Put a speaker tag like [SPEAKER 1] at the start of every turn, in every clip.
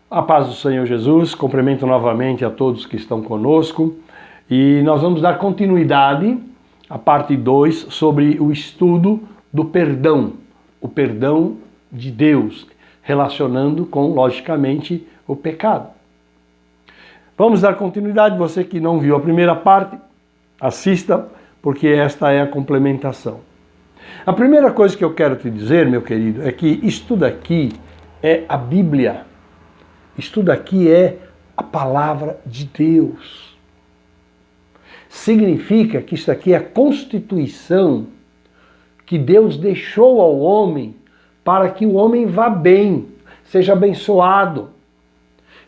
[SPEAKER 1] A paz do Senhor Jesus, cumprimento novamente a todos que estão conosco e nós vamos dar continuidade à parte 2 sobre o estudo do perdão, o perdão de Deus, relacionando com, logicamente, o pecado. Vamos dar continuidade, você que não viu a primeira parte, assista, porque esta é a complementação. A primeira coisa que eu quero te dizer, meu querido, é que isto daqui é a Bíblia. Isto daqui é a palavra de Deus. Significa que isso aqui é a constituição que Deus deixou ao homem para que o homem vá bem, seja abençoado.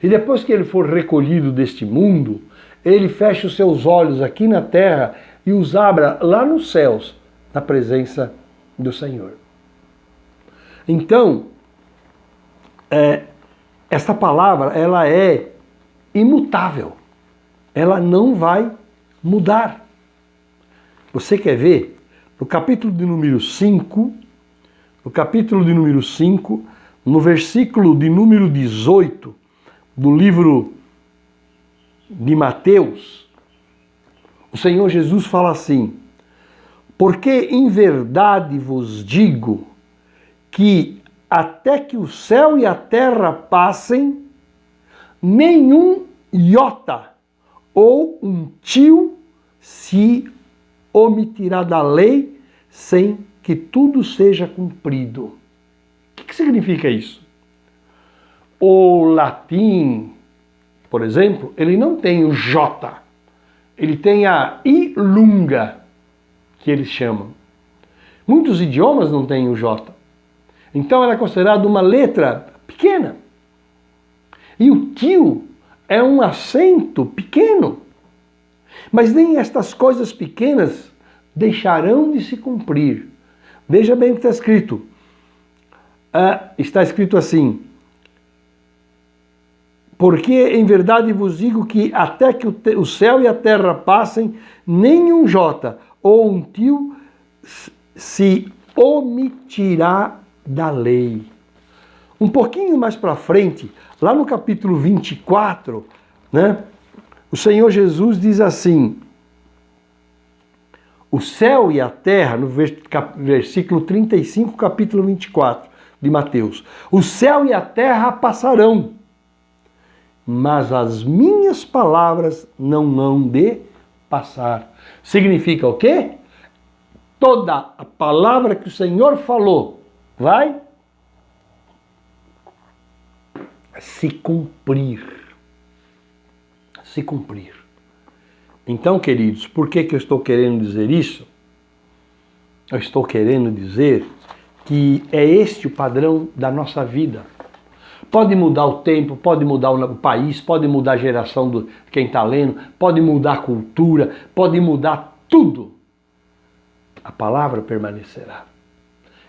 [SPEAKER 1] E depois que ele for recolhido deste mundo, ele fecha os seus olhos aqui na terra e os abra lá nos céus, na presença do Senhor. Então, esta palavra, ela é imutável. Ela não vai mudar. Você quer ver? No capítulo de número 5, no versículo de número 18 do livro de Mateus, o Senhor Jesus fala assim: porque em verdade vos digo que até que o céu e a terra passem, nenhum iota ou um tio se omitirá da lei sem que tudo seja cumprido. O que significa isso? O latim, por exemplo, ele não tem o J, ele tem a I lunga, que eles chamam. Muitos idiomas não têm o J. Então ela é considerada uma letra pequena. E o tio é um acento pequeno. Mas nem estas coisas pequenas deixarão de se cumprir. Veja bem o que está escrito. Está escrito assim: porque em verdade vos digo que até que o céu e a terra passem, nenhum J ou um tio se omitirá da lei. Um pouquinho mais para frente, lá no capítulo 24, né, o Senhor Jesus diz assim: o céu e a terra, no versículo 35, capítulo 24 de Mateus, o céu e a terra passarão, mas as minhas palavras não hão de passar. Significa o quê? Toda a palavra que o Senhor falou vai se cumprir. Se cumprir. Então, queridos, por que eu estou querendo dizer isso? Eu estou querendo dizer que é este o padrão da nossa vida. Pode mudar o tempo, pode mudar o país, pode mudar a geração de quem está lendo, pode mudar a cultura, pode mudar tudo. A palavra permanecerá.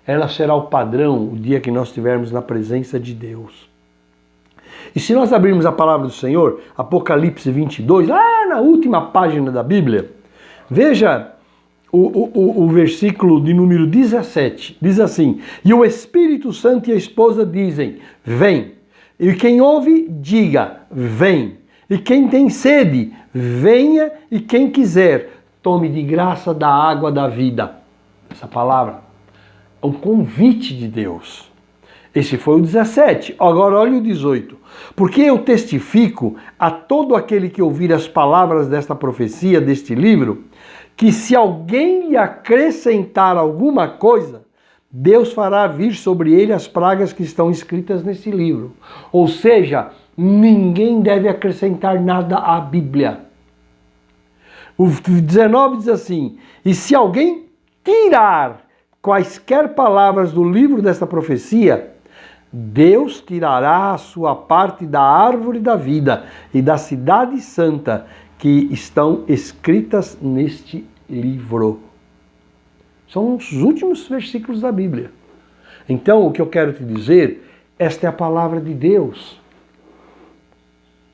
[SPEAKER 1] Ela será o padrão o dia que nós estivermos na presença de Deus. E se nós abrirmos a palavra do Senhor, Apocalipse 22, lá na última página da Bíblia, veja o versículo de número 17, diz assim: e o Espírito Santo e a esposa dizem, vem. E quem ouve, diga, vem. E quem tem sede, venha. E quem quiser, tome de graça da água da vida. Essa palavra é um convite de Deus. Esse foi o 17. Agora olha o 18. Porque eu testifico a todo aquele que ouvir as palavras desta profecia, deste livro, que se alguém lhe acrescentar alguma coisa, Deus fará vir sobre ele as pragas que estão escritas nesse livro. Ou seja, ninguém deve acrescentar nada à Bíblia. O 19 diz assim: e se alguém tirar quaisquer palavras do livro desta profecia, Deus tirará a sua parte da árvore da vida e da cidade santa que estão escritas neste livro. São os últimos versículos da Bíblia. Então, o que eu quero te dizer, esta é a palavra de Deus.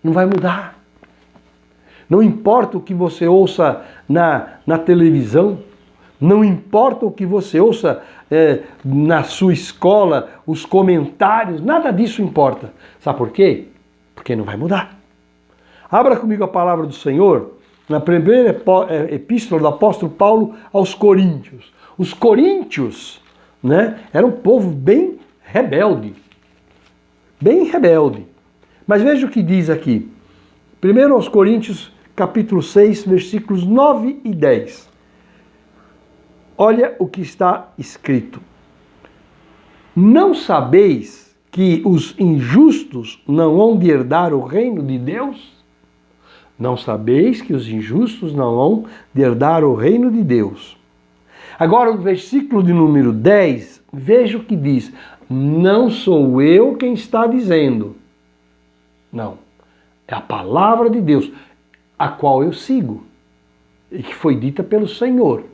[SPEAKER 1] Não vai mudar. Não importa o que você ouça na televisão, não importa o que você ouça na sua escola, os comentários, nada disso importa. Sabe por quê? Porque não vai mudar. Abra comigo a palavra do Senhor na primeira epístola do apóstolo Paulo aos Coríntios. Os coríntios, né, eram um povo bem rebelde. Bem rebelde. Mas veja o que diz aqui. Primeiro aos Coríntios, capítulo 6, versículos 9 e 10. Olha o que está escrito. Não sabeis que os injustos não hão de herdar o reino de Deus? Não sabeis que os injustos não hão de herdar o reino de Deus? Agora, o versículo de número 10, veja o que diz. Não sou eu quem está dizendo. Não. É a palavra de Deus, a qual eu sigo, e que foi dita pelo Senhor.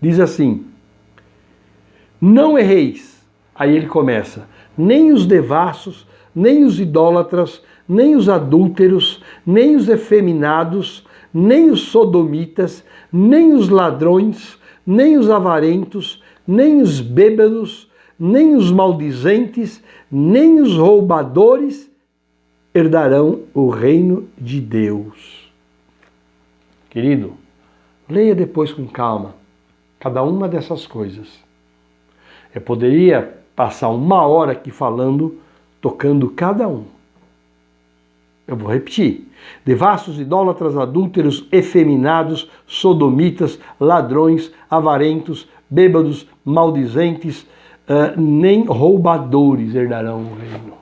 [SPEAKER 1] Diz assim, não erreis. Aí ele começa, nem os devassos, nem os idólatras, nem os adúlteros, nem os efeminados, nem os sodomitas, nem os ladrões, nem os avarentos, nem os bêbados, nem os maldizentes, nem os roubadores herdarão o reino de Deus. Querido, leia depois com calma cada uma dessas coisas. Eu poderia passar 1 hora aqui falando, tocando cada um. Eu vou repetir. Devassos, idólatras, adúlteros, efeminados, sodomitas, ladrões, avarentos, bêbados, maldizentes, nem roubadores herdarão o reino.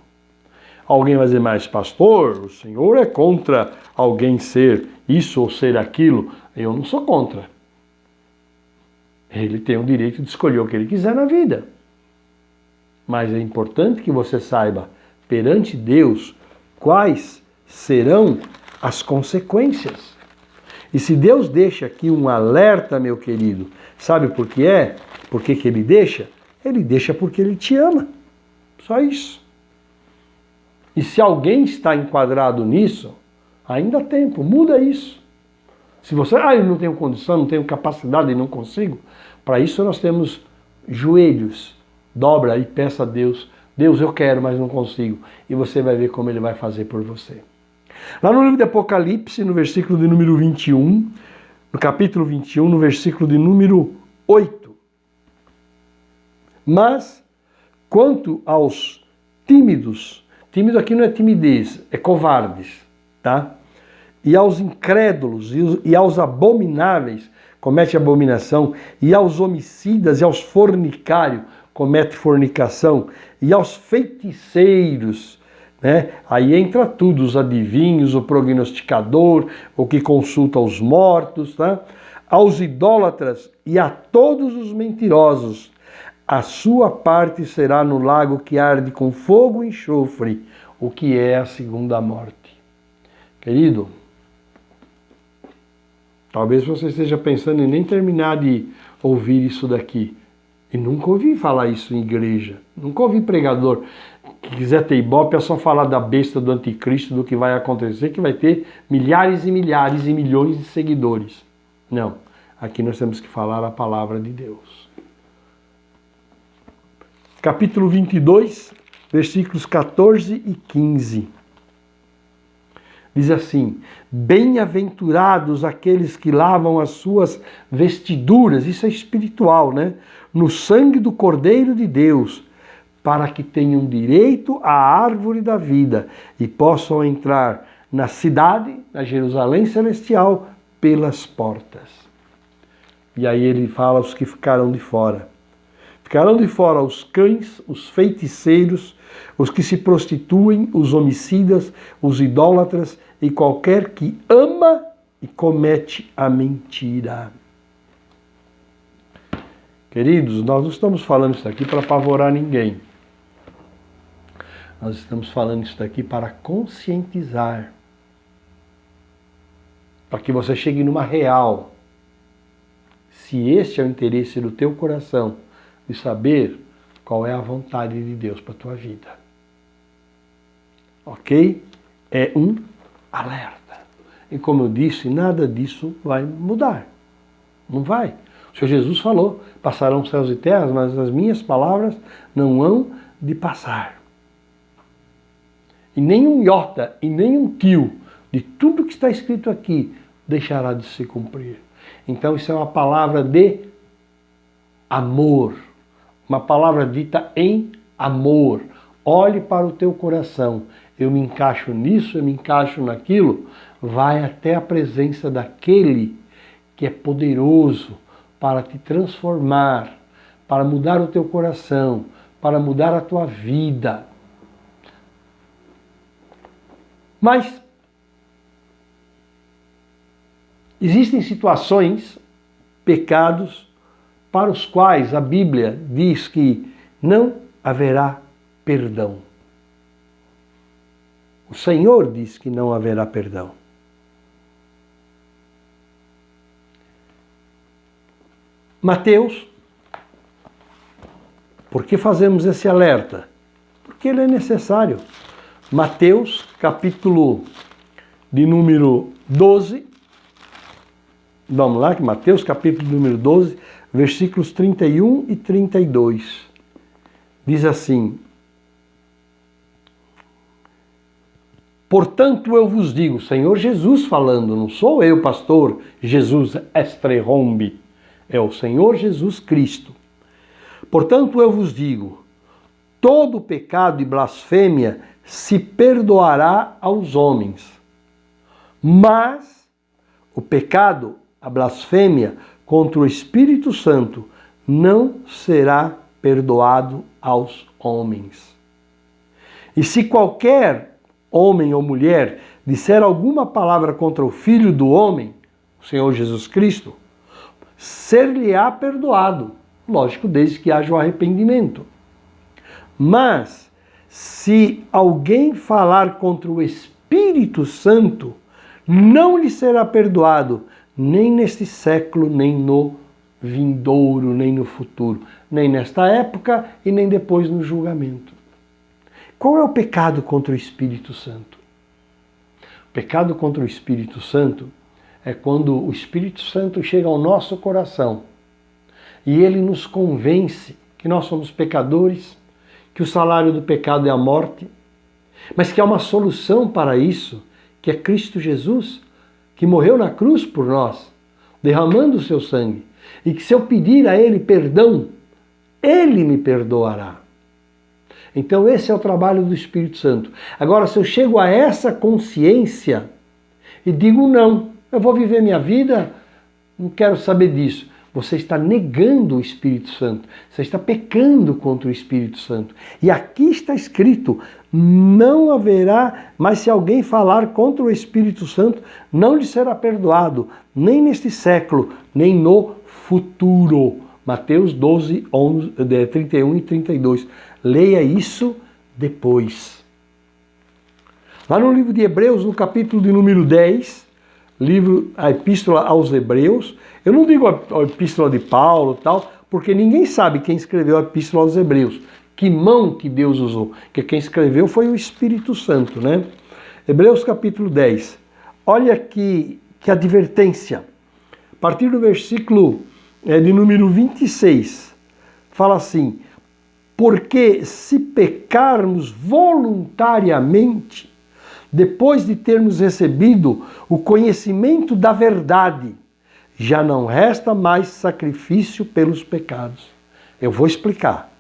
[SPEAKER 1] Alguém vai dizer, mas pastor, o senhor é contra alguém ser isso ou ser aquilo? Eu não sou contra. Ele tem o direito de escolher o que ele quiser na vida. Mas é importante que você saiba, perante Deus, quais serão as consequências. E se Deus deixa aqui um alerta, meu querido, sabe por que é? Por que ele deixa? Ele deixa porque ele te ama. Só isso. E se alguém está enquadrado nisso, ainda há tempo, muda isso. Se você, eu não tenho condição, não tenho capacidade e não consigo, para isso nós temos joelhos. Dobra e peça a Deus, Deus, eu quero, mas não consigo. E você vai ver como ele vai fazer por você. Lá no livro de Apocalipse, no versículo de número 21, no capítulo 21, no versículo de número 8. Mas, quanto aos tímidos, tímido aqui não é timidez, é covardes, tá? E aos incrédulos e aos abomináveis, comete abominação, e aos homicidas e aos fornicários, comete fornicação, e aos feiticeiros, né? Aí entra tudo, os adivinhos, o prognosticador, o que consulta os mortos, tá? Aos idólatras e a todos os mentirosos, a sua parte será no lago que arde com fogo e enxofre, o que é a segunda morte. Querido, talvez você esteja pensando em nem terminar de ouvir isso daqui. E nunca ouvi falar isso em igreja. Nunca ouvi pregador que quiser ter ibope é só falar da besta do anticristo, do que vai acontecer, que vai ter milhares e milhares e milhões de seguidores. Não. Aqui nós temos que falar a palavra de Deus. Capítulo 22, versículos 14 e 15. Diz assim, bem-aventurados aqueles que lavam as suas vestiduras, isso é espiritual, né? No sangue do Cordeiro de Deus, para que tenham direito à árvore da vida e possam entrar na cidade, na Jerusalém Celestial, pelas portas. E aí ele fala os que ficaram de fora. Ficarão de fora os cães, os feiticeiros, os que se prostituem, os homicidas, os idólatras e qualquer que ama e comete a mentira. Queridos, nós não estamos falando isso aqui para apavorar ninguém. Nós estamos falando isso daqui para conscientizar. Para que você chegue numa real. Se este é o interesse do teu coração, de saber qual é a vontade de Deus para a tua vida. Ok? É um alerta. E como eu disse, nada disso vai mudar. Não vai. O Senhor Jesus falou, passarão céus e terras, mas as minhas palavras não hão de passar. E nem um iota e nem um tio de tudo que está escrito aqui deixará de se cumprir. Então isso é uma palavra de amor, uma palavra dita em amor. Olhe para o teu coração, eu me encaixo nisso, eu me encaixo naquilo, vai até a presença daquele que é poderoso para te transformar, para mudar o teu coração, para mudar a tua vida. Mas existem situações, pecados, para os quais a Bíblia diz que não haverá perdão. O Senhor diz que não haverá perdão. Mateus, por que fazemos esse alerta? Porque ele é necessário. Mateus, capítulo de número 12. Vamos lá, que Mateus, capítulo número 12, versículos 31 e 32. Diz assim: portanto eu vos digo, Senhor Jesus falando, não sou eu, pastor Jesus Estrerombe, é o Senhor Jesus Cristo. Portanto eu vos digo, todo pecado e blasfêmia se perdoará aos homens, mas o pecado, a blasfêmia contra o Espírito Santo não será perdoado aos homens. E se qualquer homem ou mulher disser alguma palavra contra o Filho do Homem, o Senhor Jesus Cristo, ser-lhe-á perdoado, lógico, desde que haja o arrependimento. Mas, se alguém falar contra o Espírito Santo, não lhe será perdoado, nem neste século, nem no vindouro, nem no futuro, nem nesta época e nem depois no julgamento. Qual é o pecado contra o Espírito Santo? O pecado contra o Espírito Santo é quando o Espírito Santo chega ao nosso coração e ele nos convence que nós somos pecadores, que o salário do pecado é a morte, mas que há uma solução para isso, que é Cristo Jesus, que morreu na cruz por nós, derramando o seu sangue, e que se eu pedir a Ele perdão, Ele me perdoará. Então esse é o trabalho do Espírito Santo. Agora, se eu chego a essa consciência e digo não, eu vou viver minha vida, não quero saber disso. Você está negando o Espírito Santo. Você está pecando contra o Espírito Santo. E aqui está escrito, não haverá, mas se alguém falar contra o Espírito Santo, não lhe será perdoado, nem neste século, nem no futuro. Mateus 12, 31 e 32. Leia isso depois. Lá no livro de Hebreus, no capítulo de número 10, a Epístola aos Hebreus, eu não digo a Epístola de Paulo e tal, porque ninguém sabe quem escreveu a Epístola aos Hebreus. Que mão que Deus usou, que quem escreveu foi o Espírito Santo, né? Hebreus capítulo 10. Olha que advertência. A partir do versículo de número 26, fala assim: porque se pecarmos voluntariamente, depois de termos recebido o conhecimento da verdade, já não resta mais sacrifício pelos pecados. Eu vou explicar.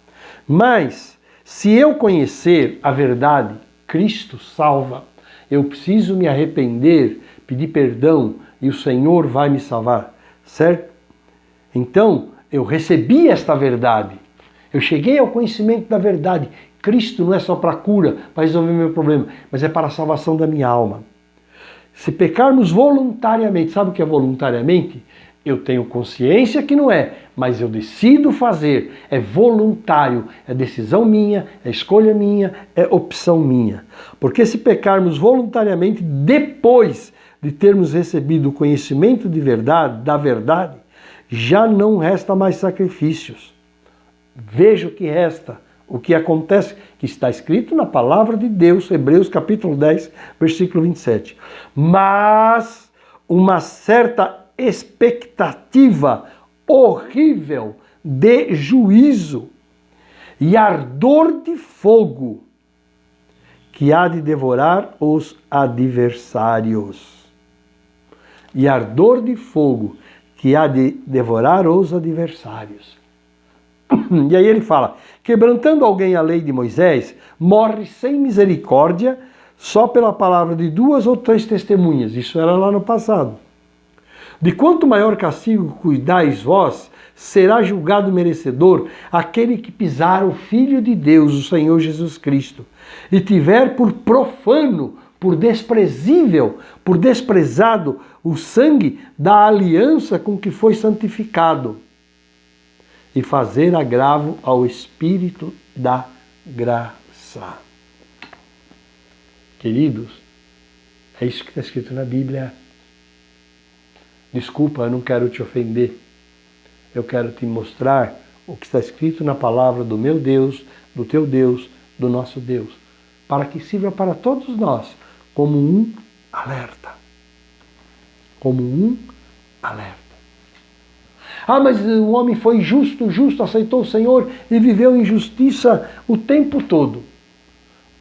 [SPEAKER 1] Mas, se eu conhecer a verdade, Cristo salva. Eu preciso me arrepender, pedir perdão e o Senhor vai me salvar, certo? Então, eu recebi esta verdade. Eu cheguei ao conhecimento da verdade. Cristo não é só para cura, para resolver meu problema, mas é para a salvação da minha alma. Se pecarmos voluntariamente, sabe o que é voluntariamente? Eu tenho consciência que não é, mas eu decido fazer. É voluntário, é decisão minha, é escolha minha, é opção minha. Porque se pecarmos voluntariamente, depois de termos recebido o conhecimento de verdade, da verdade, já não resta mais sacrifícios. Veja o que resta, o que acontece, que está escrito na palavra de Deus, Hebreus capítulo 10, versículo 27. Mas uma certa expectativa horrível de juízo e ardor de fogo que há de devorar os adversários, e ardor de fogo que há de devorar os adversários. E aí ele fala, quebrantando alguém a lei de Moisés, morre sem misericórdia, só pela palavra de 2 ou 3 testemunhas. Isso era lá no passado. De quanto maior castigo cuidais vós, será julgado merecedor aquele que pisar o Filho de Deus, o Senhor Jesus Cristo, e tiver por profano, por desprezível, por desprezado o sangue da aliança com que foi santificado, e fazer agravo ao Espírito da graça. Queridos, é isso que está escrito na Bíblia. Desculpa, eu não quero te ofender. Eu quero te mostrar o que está escrito na palavra do meu Deus, do teu Deus, do nosso Deus, para que sirva para todos nós como um alerta. Como um alerta. Ah, mas o homem foi justo, aceitou o Senhor e viveu em justiça o tempo todo.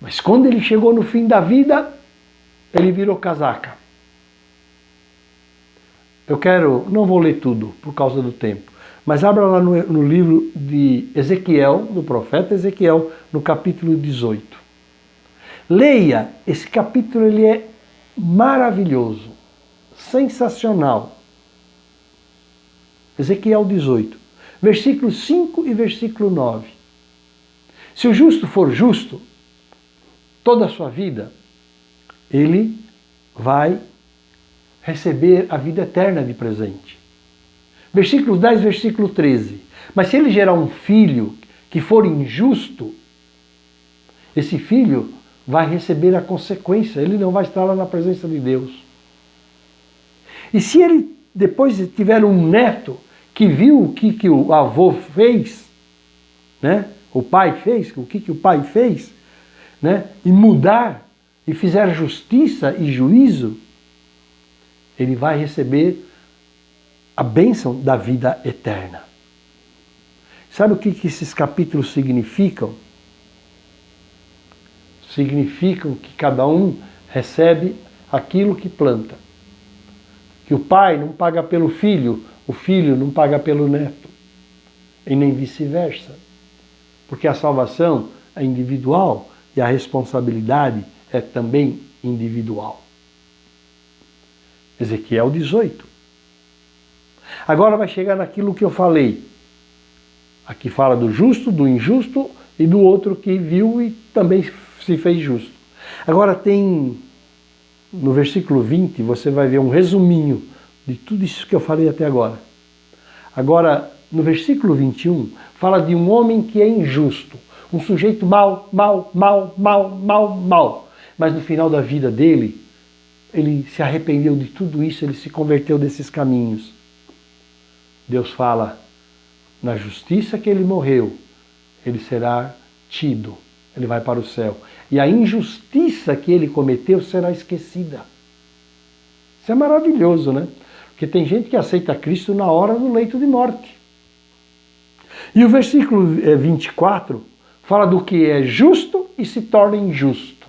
[SPEAKER 1] Mas quando ele chegou no fim da vida, ele virou casaca. Não vou ler tudo por causa do tempo, mas abra lá no livro de Ezequiel, do profeta Ezequiel, no capítulo 18. Leia, esse capítulo ele é maravilhoso, sensacional. Ezequiel 18, versículo 5 e versículo 9. Se o justo for justo, toda a sua vida, ele vai receber a vida eterna de presente. Versículo 10, versículo 13. Mas se ele gerar um filho que for injusto, esse filho vai receber a consequência, ele não vai estar lá na presença de Deus. E se ele depois tiver um neto que viu o que o avô fez, né? O pai fez, o que o pai fez, né? E mudar, e fizer justiça e juízo, ele vai receber a bênção da vida eterna. Sabe o que esses capítulos significam? Significam que cada um recebe aquilo que planta. Que o pai não paga pelo filho, o filho não paga pelo neto. E nem vice-versa. Porque a salvação é individual e a responsabilidade é também individual. Ezequiel 18. Agora vai chegar naquilo que eu falei. Aqui fala do justo, do injusto e do outro que viu e também se fez justo. Agora tem, no versículo 20, você vai ver um resuminho de tudo isso que eu falei até agora. Agora, no versículo 21, fala de um homem que é injusto. Um sujeito mau. Mas no final da vida dele, ele se arrependeu de tudo isso, ele se converteu desses caminhos. Deus fala, na justiça que ele morreu, ele será tido, ele vai para o céu. E a injustiça que ele cometeu será esquecida. Isso é maravilhoso, né? Porque tem gente que aceita Cristo na hora do leito de morte. E o versículo 24 fala do que é justo e se torna injusto.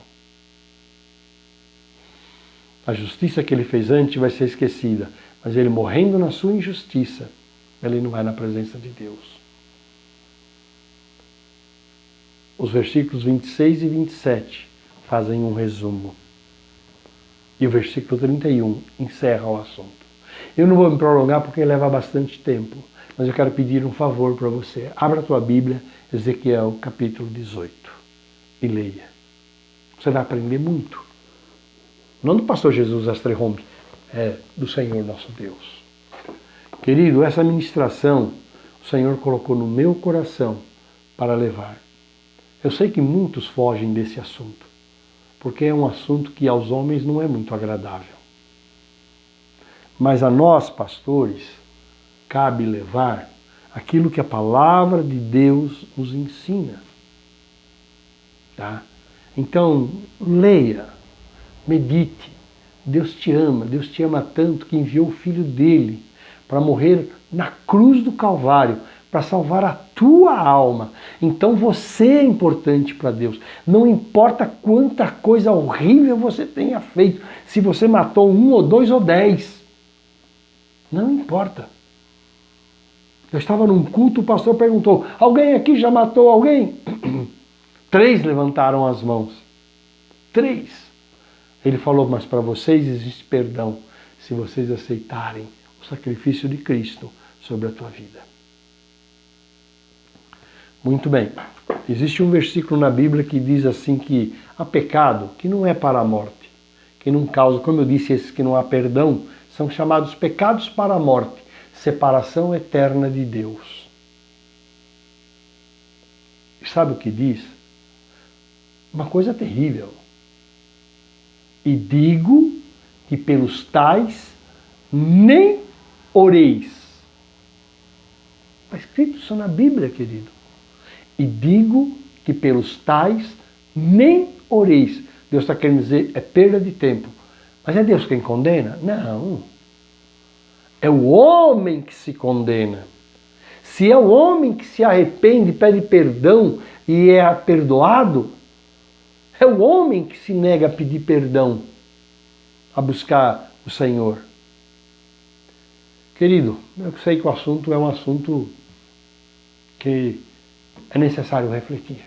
[SPEAKER 1] A justiça que ele fez antes vai ser esquecida, mas ele morrendo na sua injustiça, ele não vai na presença de Deus. Os versículos 26 e 27 fazem um resumo. E o versículo 31 encerra o assunto. Eu não vou me prolongar porque leva bastante tempo, mas eu quero pedir um favor para você. Abra a tua Bíblia, Ezequiel capítulo 18, e leia. Você vai aprender muito. Não do pastor Jesus Astrehombe, é do Senhor nosso Deus. Querido, essa ministração o Senhor colocou no meu coração para levar. Eu sei que muitos fogem desse assunto, porque é um assunto que aos homens não é muito agradável. Mas a nós, pastores, cabe levar aquilo que a palavra de Deus nos ensina. Tá? Então, leia, medite. Deus te ama tanto que enviou o Filho dele para morrer na cruz do Calvário, para salvar a tua alma. Então você é importante para Deus. Não importa quanta coisa horrível você tenha feito, se você matou 1 ou 2 ou 10. Não importa. Eu estava num culto, o pastor perguntou, alguém aqui já matou alguém? 3 levantaram as mãos. 3. Ele falou, mas para vocês existe perdão, se vocês aceitarem o sacrifício de Cristo sobre a tua vida. Muito bem. Existe um versículo na Bíblia que diz assim que há pecado que não é para a morte, que não causa, como eu disse, esses que não há perdão, são chamados pecados para a morte, separação eterna de Deus. E sabe o que diz? Uma coisa terrível. E digo que pelos tais nem oreis. Está escrito isso na Bíblia, querido. E digo que pelos tais nem oreis. Deus está querendo dizer, é perda de tempo. Mas é Deus quem condena? Não. É o homem que se condena. Se é o homem que se arrepende, pede perdão e é perdoado, é o homem que se nega a pedir perdão, a buscar o Senhor. Querido, eu sei que o assunto é um assunto que é necessário refletir,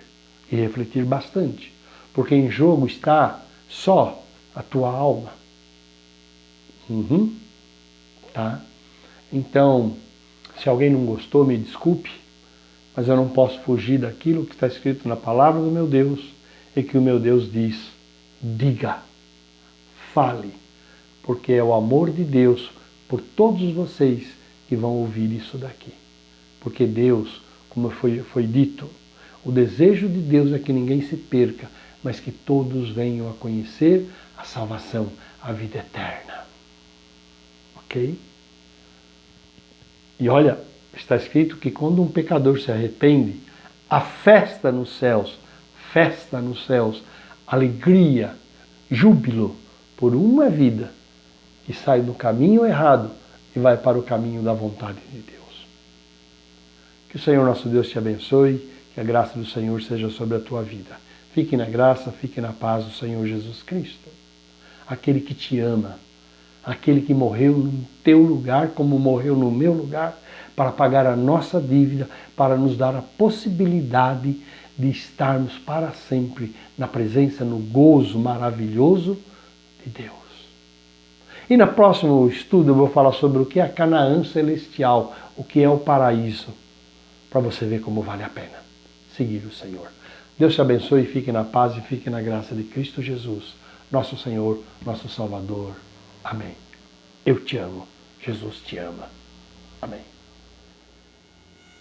[SPEAKER 1] e refletir bastante, porque em jogo está só a tua alma. Tá? Então, se alguém não gostou, me desculpe, mas eu não posso fugir daquilo que está escrito na palavra do meu Deus, e que o meu Deus diz, diga, fale, porque é o amor de Deus por todos vocês que vão ouvir isso daqui. Porque Deus, como foi dito, o desejo de Deus é que ninguém se perca, mas que todos venham a conhecer a salvação, a vida eterna. Ok? E olha, está escrito que quando um pecador se arrepende, há festa nos céus, alegria, júbilo por uma vida que sai do caminho errado e vai para o caminho da vontade de Deus. Que o Senhor nosso Deus te abençoe, que a graça do Senhor seja sobre a tua vida. Fique na graça, fique na paz do Senhor Jesus Cristo. Aquele que te ama, aquele que morreu no teu lugar, como morreu no meu lugar, para pagar a nossa dívida, para nos dar a possibilidade de estarmos para sempre na presença, no gozo maravilhoso de Deus. E no próximo estudo eu vou falar sobre o que é a Canaã celestial, o que é o paraíso, para você ver como vale a pena seguir o Senhor. Deus te abençoe, fique na paz e fique na graça de Cristo Jesus, nosso Senhor, nosso Salvador. Amém. Eu te amo. Jesus te ama. Amém.